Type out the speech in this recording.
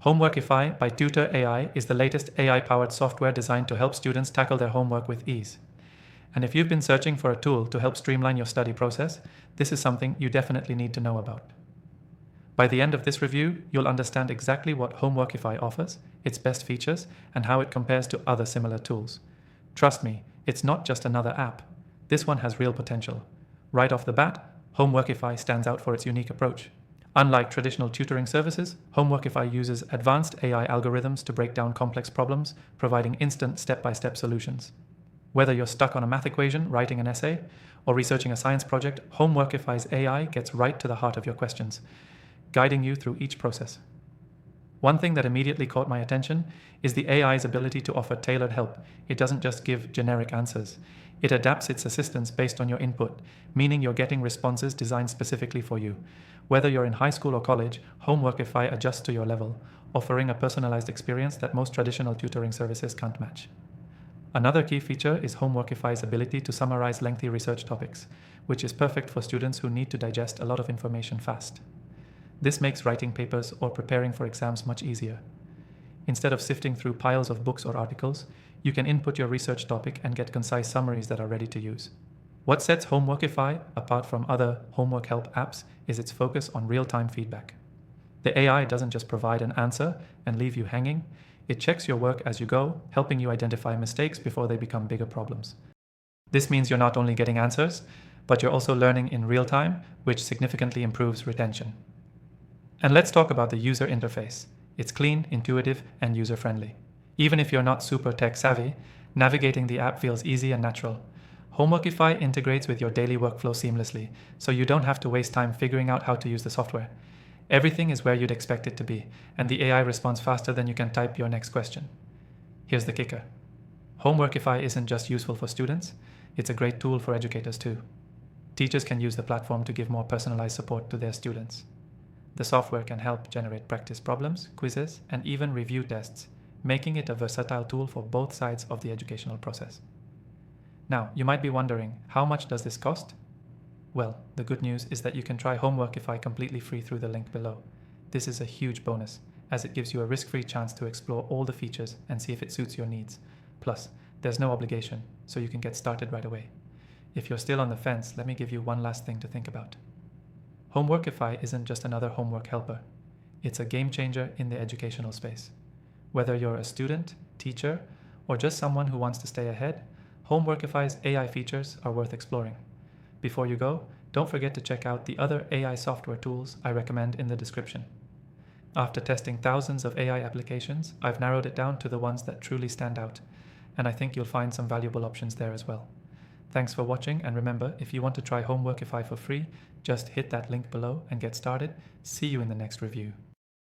Homeworkify by Tutor AI is the latest AI-powered software designed to help students tackle their homework with ease. And if you've been searching for a tool to help streamline your study process, this is something you definitely need to know about. By the end of this review, you'll understand exactly what Homeworkify offers, its best features, and how it compares to other similar tools. Trust me, it's not just another app. This one has real potential. Right off the bat, Homeworkify stands out for its unique approach. Unlike traditional tutoring services, Homeworkify uses advanced AI algorithms to break down complex problems, providing instant step-by-step solutions. Whether you're stuck on a math equation, writing an essay, or researching a science project, Homeworkify's AI gets right to the heart of your questions, guiding you through each process. One thing that immediately caught my attention is the AI's ability to offer tailored help. It doesn't just give generic answers. It adapts its assistance based on your input, meaning you're getting responses designed specifically for you. Whether you're in high school or college, Homeworkify adjusts to your level, offering a personalized experience that most traditional tutoring services can't match. Another key feature is Homeworkify's ability to summarize lengthy research topics, which is perfect for students who need to digest a lot of information fast. This makes writing papers or preparing for exams much easier. Instead of sifting through piles of books or articles, you can input your research topic and get concise summaries that are ready to use. What sets Homeworkify apart from other homework help apps is its focus on real-time feedback. The AI doesn't just provide an answer and leave you hanging, it checks your work as you go, helping you identify mistakes before they become bigger problems. This means you're not only getting answers, but you're also learning in real time, which significantly improves retention. And let's talk about the user interface. It's clean, intuitive, and user-friendly. Even if you're not super tech-savvy, navigating the app feels easy and natural. Homeworkify integrates with your daily workflow seamlessly, so you don't have to waste time figuring out how to use the software. Everything is where you'd expect it to be, and the AI responds faster than you can type your next question. Here's the kicker. Homeworkify isn't just useful for students, it's a great tool for educators too. Teachers can use the platform to give more personalized support to their students. The software can help generate practice problems, quizzes, and even review tests, making it a versatile tool for both sides of the educational process. Now, you might be wondering, how much does this cost? Well, the good news is that you can try Homeworkify completely free through the link below. This is a huge bonus, as it gives you a risk-free chance to explore all the features and see if it suits your needs. Plus, there's no obligation, so you can get started right away. If you're still on the fence, let me give you one last thing to think about. Homeworkify isn't just another homework helper. It's a game changer in the educational space. Whether you're a student, teacher, or just someone who wants to stay ahead, Homeworkify's AI features are worth exploring. Before you go, don't forget to check out the other AI software tools I recommend in the description. After testing thousands of AI applications, I've narrowed it down to the ones that truly stand out, and I think you'll find some valuable options there as well. Thanks for watching, and remember, if you want to try Homeworkify for free, just hit that link below and get started. See you in the next review.